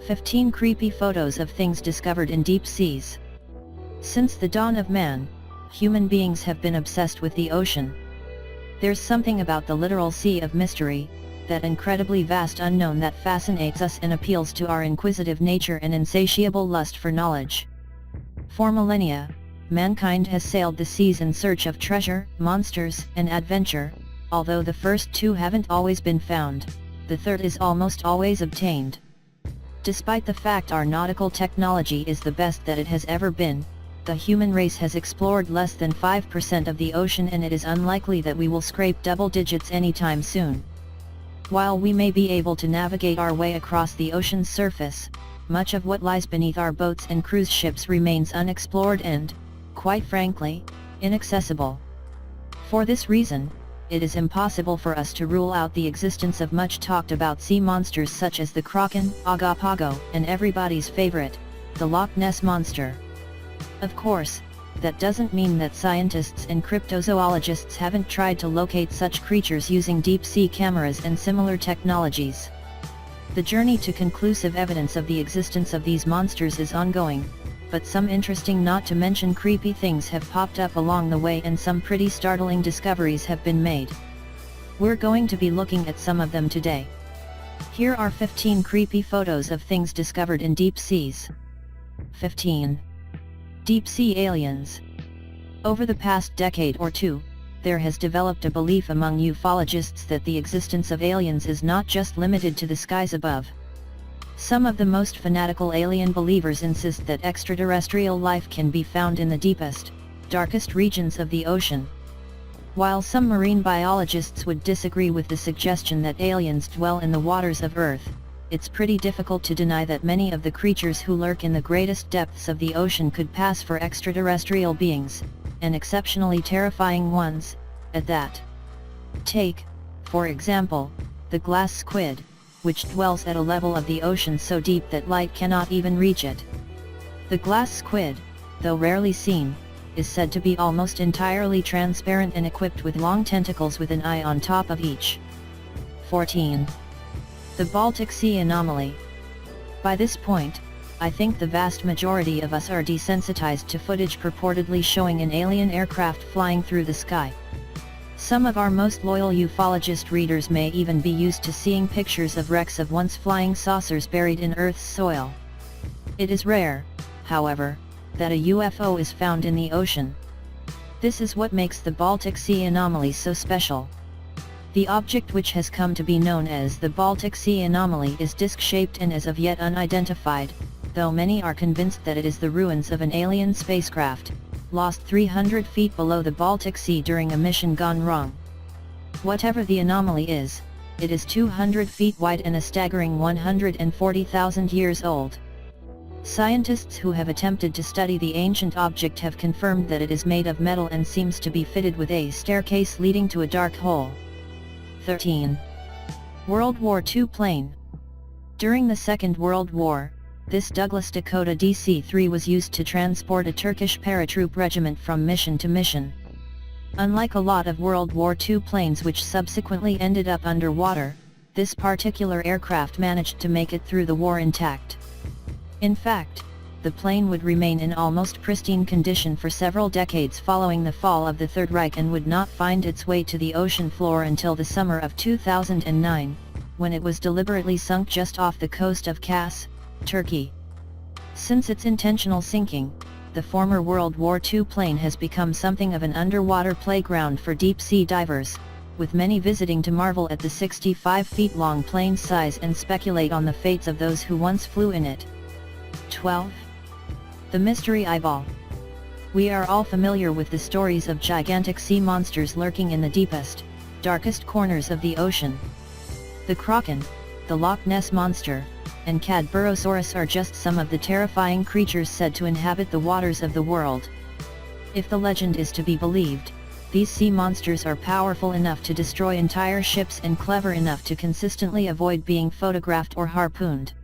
15 creepy photos of things discovered in deep seas. Since the dawn of man, human beings have been obsessed with the ocean. There's something about the literal sea of mystery, that incredibly vast unknown that fascinates us and appeals to our inquisitive nature and insatiable lust for knowledge. For millennia, mankind has sailed the seas in search of treasure, monsters, and adventure. Although the first two haven't always been found, the third is almost always obtained. Despite the fact our nautical technology is the best that it has ever been, the human race has explored less than 5% of the ocean, and it is unlikely that we will scrape double digits anytime soon. While we may be able to navigate our way across the ocean's surface, much of what lies beneath our boats and cruise ships remains unexplored and, quite frankly, inaccessible. For this reason, it is impossible for us to rule out the existence of much talked about sea monsters such as the kraken, Ogopogo, and everybody's favorite, the Loch Ness Monster. Of course, that doesn't mean that scientists and cryptozoologists haven't tried to locate such creatures using deep-sea cameras and similar technologies. The journey to conclusive evidence of the existence of these monsters is ongoing, but some interesting, not to mention creepy, things have popped up along the way, and some pretty startling discoveries have been made. We're going to be looking at some of them today. Here are 15 creepy photos of things discovered in deep seas. 15. Deep sea aliens. Over the past decade or two, there has developed a belief among ufologists that the existence of aliens is not just limited to the skies above. Some of the most fanatical alien believers insist that extraterrestrial life can be found in the deepest, darkest regions of the ocean. While some marine biologists would disagree with the suggestion that aliens dwell in the waters of Earth, it's pretty difficult to deny that many of the creatures who lurk in the greatest depths of the ocean could pass for extraterrestrial beings, and exceptionally terrifying ones, at that. Take, for example, the glass squid, which dwells at a level of the ocean so deep that light cannot even reach it. The glass squid, though rarely seen, is said to be almost entirely transparent and equipped with long tentacles with an eye on top of each. 14. The Baltic Sea anomaly. By this point, I think the vast majority of us are desensitized to footage purportedly showing an alien aircraft flying through the sky. Some of our most loyal ufologist readers may even be used to seeing pictures of wrecks of once flying saucers buried in Earth's soil. It is rare, however, that a UFO is found in the ocean. This is what makes the Baltic Sea anomaly so special. The object, which has come to be known as the Baltic Sea anomaly, is disc-shaped and as of yet unidentified, though many are convinced that it is the ruins of an alien spacecraft, lost 300 feet below the Baltic Sea during a mission gone wrong. Whatever the anomaly is, it is 200 feet wide and a staggering 140,000 years old. Scientists who have attempted to study the ancient object have confirmed that it is made of metal and seems to be fitted with a staircase leading to a dark hole. 13. World War II plane. During the Second World War, this Douglas Dakota DC-3 was used to transport a Turkish paratroop regiment from mission to mission. Unlike a lot of World War II planes which subsequently ended up underwater, this particular aircraft managed to make it through the war intact. In fact, the plane would remain in almost pristine condition for several decades following the fall of the Third Reich, and would not find its way to the ocean floor until the summer of 2009, when it was deliberately sunk just off the coast of Kars, Turkey. Since its intentional sinking, the former World War II plane has become something of an underwater playground for deep-sea divers, with many visiting to marvel at the 65 feet long plane's size and speculate on the fates of those who once flew in it. 12. The Mystery Eyeball. We are all familiar with the stories of gigantic sea monsters lurking in the deepest, darkest corners of the ocean. The kraken, the Loch Ness Monster, and Cadborosaurus are just some of the terrifying creatures said to inhabit the waters of the world. If the legend is to be believed, these sea monsters are powerful enough to destroy entire ships and clever enough to consistently avoid being photographed or harpooned.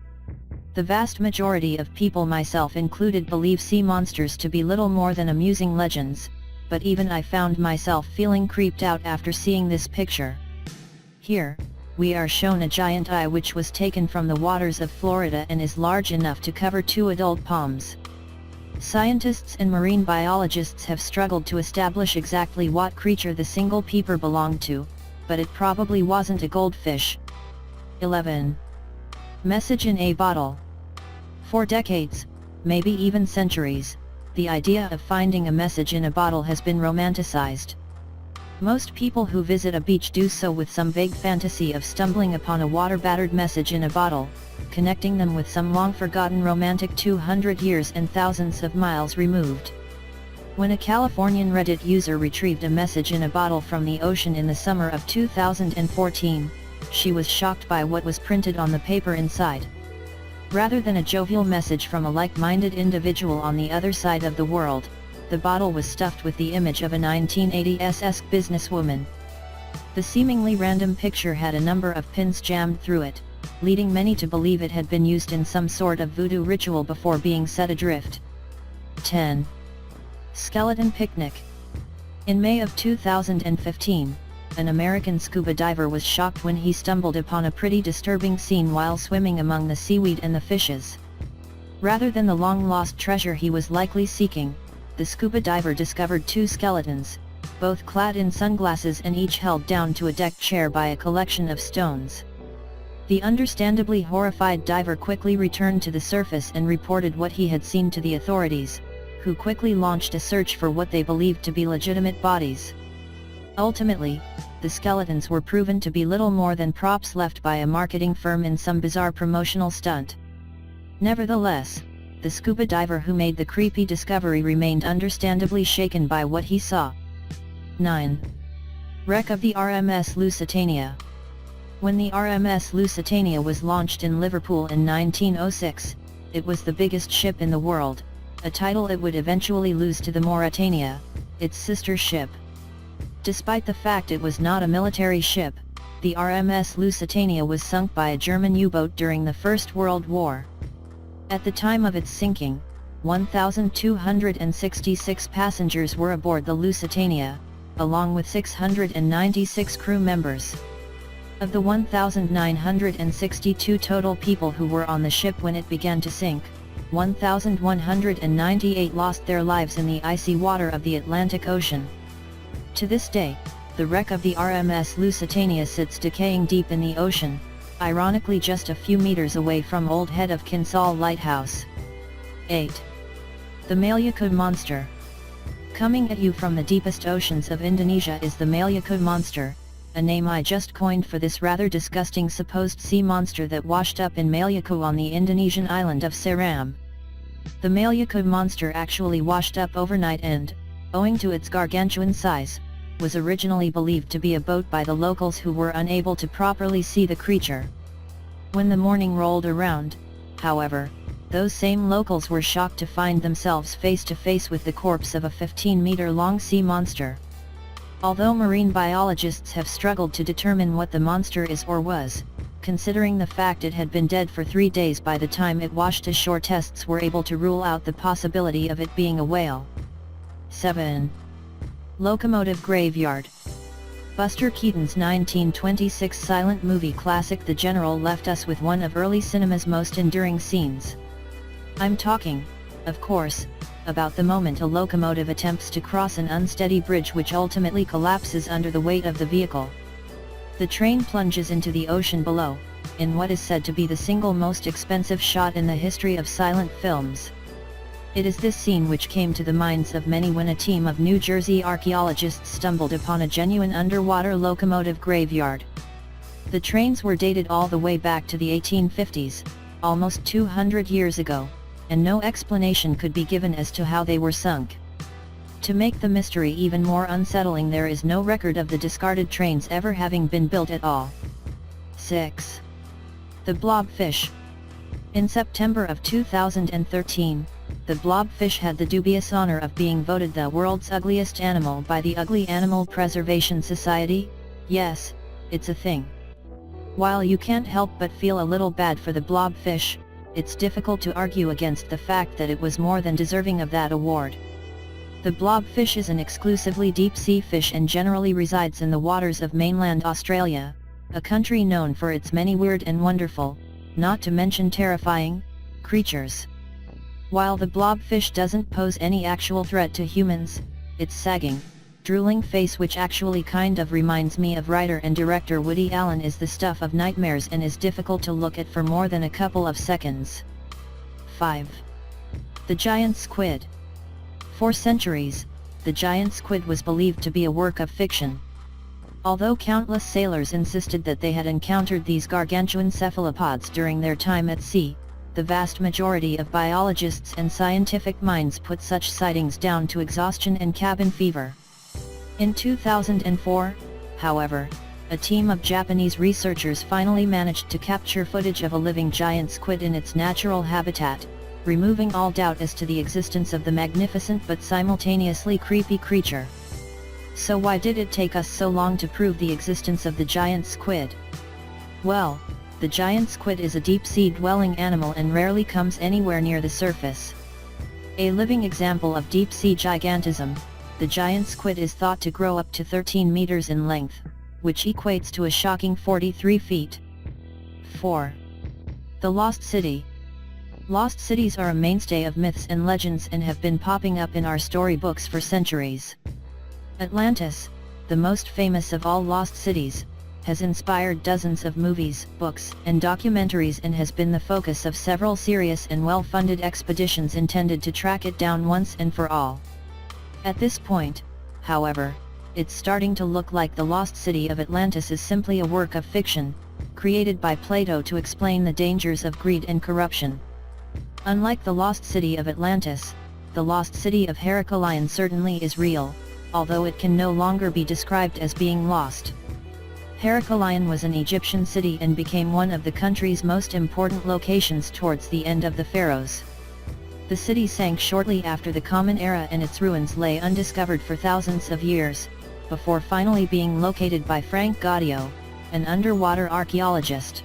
The vast majority of people, myself included, believe sea monsters to be little more than amusing legends, but even I found myself feeling creeped out after seeing this picture. Here, we are shown a giant eye which was taken from the waters of Florida and is large enough to cover 2 adult palms. Scientists and marine biologists have struggled to establish exactly what creature the single peeper belonged to, but it probably wasn't a goldfish. 11. Message in a bottle. For decades, maybe even centuries, the idea of finding a message in a bottle has been romanticized. Most people who visit a beach do so with some vague fantasy of stumbling upon a water-battered message in a bottle, connecting them with some long-forgotten romantic 200 years and thousands of miles removed. When a Californian Reddit user retrieved a message in a bottle from the ocean in the summer of 2014, she was shocked by what was printed on the paper inside. Rather than a jovial message from a like-minded individual on the other side of the world, the bottle was stuffed with the image of a 1980s-esque businesswoman. The seemingly random picture had a number of pins jammed through it, leading many to believe it had been used in some sort of voodoo ritual before being set adrift. 10. Skeleton picnic. In May of 2015, an American scuba diver was shocked when he stumbled upon a pretty disturbing scene while swimming among the seaweed and the fishes. Rather than the long-lost treasure he was likely seeking, the scuba diver discovered 2 skeletons, both clad in sunglasses and each held down to a deck chair by a collection of stones. The understandably horrified diver quickly returned to the surface and reported what he had seen to the authorities, who quickly launched a search for what they believed to be legitimate bodies. Ultimately, the skeletons were proven to be little more than props left by a marketing firm in some bizarre promotional stunt. Nevertheless, the scuba diver who made the creepy discovery remained understandably shaken by what he saw. 9. Wreck of the RMS Lusitania. When the RMS Lusitania was launched in Liverpool in 1906, it was the biggest ship in the world, a title it would eventually lose to the Mauretania, its sister ship. Despite the fact it was not a military ship, the RMS Lusitania was sunk by a German U-boat during the First World War. At the time of its sinking, 1,266 passengers were aboard the Lusitania, along with 696 crew members. Of the 1,962 total people who were on the ship when it began to sink, 1,198 lost their lives in the icy water of the Atlantic Ocean. To this day, the wreck of the RMS Lusitania sits decaying deep in the ocean, ironically just a few meters away from Old Head of Kinsale Lighthouse. 8. The Maluku Monster. Coming at you from the deepest oceans of Indonesia is the Maluku Monster, a name I just coined for this rather disgusting supposed sea monster that washed up in Maluku on the Indonesian island of Seram. The Maluku Monster actually washed up overnight and, owing to its gargantuan size, was originally believed to be a boat by the locals who were unable to properly see the creature. When the morning rolled around, however, those same locals were shocked to find themselves face to face with the corpse of a 15-meter-long sea monster. Although marine biologists have struggled to determine what the monster is or was, considering the fact it had been dead for 3 days by the time it washed ashore, tests were able to rule out the possibility of it being a whale. 7. Locomotive Graveyard. Buster Keaton's 1926 silent movie classic The General left us with one of early cinema's most enduring scenes. I'm talking, of course, about the moment a locomotive attempts to cross an unsteady bridge which ultimately collapses under the weight of the vehicle. The train plunges into the ocean below, in what is said to be the single most expensive shot in the history of silent films. It is this scene which came to the minds of many when a team of New Jersey archaeologists stumbled upon a genuine underwater locomotive graveyard. The trains were dated all the way back to the 1850s, almost 200 years ago, and no explanation could be given as to how they were sunk. To make the mystery even more unsettling, there is no record of the discarded trains ever having been built at all. 6. The Blobfish. In September of 2013, the blobfish had the dubious honor of being voted the world's ugliest animal by the Ugly Animal Preservation Society. Yes, it's a thing. While you can't help but feel a little bad for the blobfish, it's difficult to argue against the fact that it was more than deserving of that award. The blobfish is an exclusively deep-sea fish and generally resides in the waters of mainland Australia, a country known for its many weird and wonderful, not to mention terrifying, creatures. While the blobfish doesn't pose any actual threat to humans, its sagging, drooling face, which actually kind of reminds me of writer and director Woody Allen, is the stuff of nightmares and is difficult to look at for more than a couple of seconds. 5. The giant squid. For centuries, the giant squid was believed to be a work of fiction. Although countless sailors insisted that they had encountered these gargantuan cephalopods during their time at sea, the vast majority of biologists and scientific minds put such sightings down to exhaustion and cabin fever. In 2004, however, a team of Japanese researchers finally managed to capture footage of a living giant squid in its natural habitat, removing all doubt as to the existence of the magnificent but simultaneously creepy creature. So why did it take us so long to prove the existence of the giant squid? Well, the giant squid is a deep-sea dwelling animal and rarely comes anywhere near the surface. A living example of deep-sea gigantism, the giant squid is thought to grow up to 13 meters in length, which equates to a shocking 43 feet. 4. The Lost City. Lost cities are a mainstay of myths and legends and have been popping up in our storybooks for centuries. Atlantis, the most famous of all lost cities, has inspired dozens of movies, books, and documentaries and has been the focus of several serious and well-funded expeditions intended to track it down once and for all. At this point, however, it's starting to look like the lost city of Atlantis is simply a work of fiction, created by Plato to explain the dangers of greed and corruption. Unlike the lost city of Atlantis, the lost city of Heracleion certainly is real, although it can no longer be described as being lost. Heracleion was an Egyptian city and became one of the country's most important locations towards the end of the pharaohs. The city sank shortly after the Common Era and its ruins lay undiscovered for thousands of years, before finally being located by Frank Gaudio, an underwater archaeologist.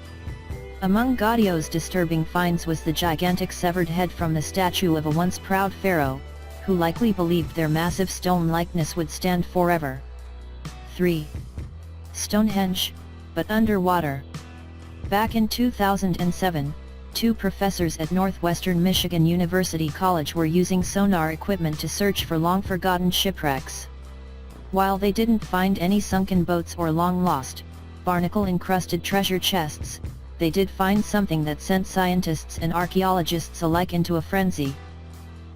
Among Gaudio's disturbing finds was the gigantic severed head from the statue of a once proud pharaoh, who likely believed their massive stone likeness would stand forever. 3. Stonehenge, but underwater. Back in 2007, two professors at Northwestern Michigan University College were using sonar equipment to search for long-forgotten shipwrecks. While they didn't find any sunken boats or long-lost, barnacle-encrusted treasure chests, they did find something that sent scientists and archaeologists alike into a frenzy.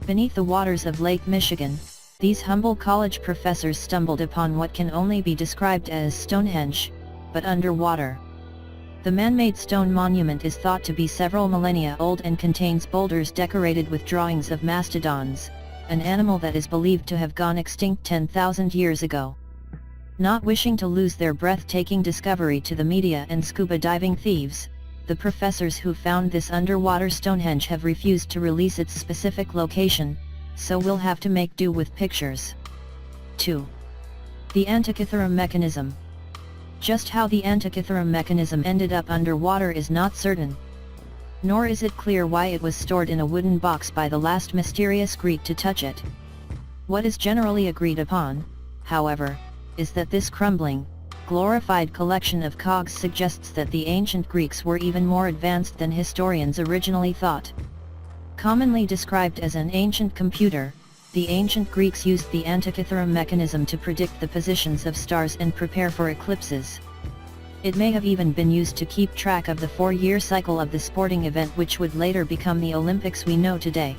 Beneath the waters of Lake Michigan, these humble college professors stumbled upon what can only be described as Stonehenge, but underwater. The man-made stone monument is thought to be several millennia old and contains boulders decorated with drawings of mastodons, an animal that is believed to have gone extinct 10,000 years ago. Not wishing to lose their breathtaking discovery to the media and scuba diving thieves, the professors who found this underwater Stonehenge have refused to release its specific location, so we'll have to make do with pictures. 2. The Antikythera mechanism. Just how the Antikythera mechanism ended up underwater is not certain. Nor is it clear why it was stored in a wooden box by the last mysterious Greek to touch it. What is generally agreed upon, however, is that this crumbling, glorified collection of cogs suggests that the ancient Greeks were even more advanced than historians originally thought. Commonly described as an ancient computer, the ancient Greeks used the Antikythera mechanism to predict the positions of stars and prepare for eclipses. It may have even been used to keep track of the 4-year cycle of the sporting event which would later become the Olympics we know today.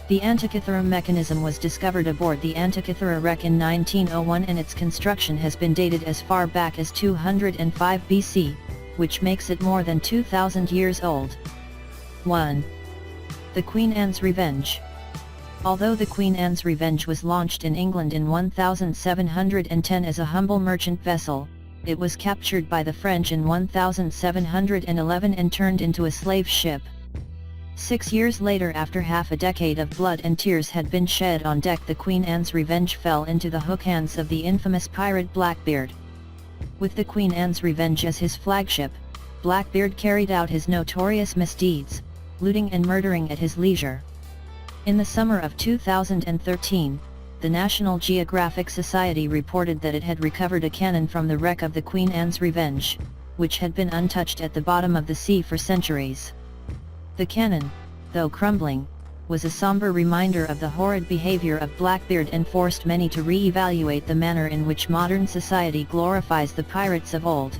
The Antikythera mechanism was discovered aboard the Antikythera wreck in 1901 and its construction has been dated as far back as 205 BC, which makes it more than 2,000 years old. 1. The Queen Anne's Revenge. Although the Queen Anne's Revenge was launched in England in 1710 as a humble merchant vessel, it was captured by the French in 1711 and turned into a slave ship. 6 years later, after half a decade of blood and tears had been shed on deck, the Queen Anne's Revenge fell into the hook hands of the infamous pirate Blackbeard. With the Queen Anne's Revenge as his flagship, Blackbeard carried out his notorious misdeeds, looting and murdering at his leisure. In the summer of 2013, the National Geographic Society reported that it had recovered a cannon from the wreck of the Queen Anne's Revenge, which had been untouched at the bottom of the sea for centuries. The cannon, though crumbling, was a somber reminder of the horrid behavior of Blackbeard and forced many to re-evaluate the manner in which modern society glorifies the pirates of old.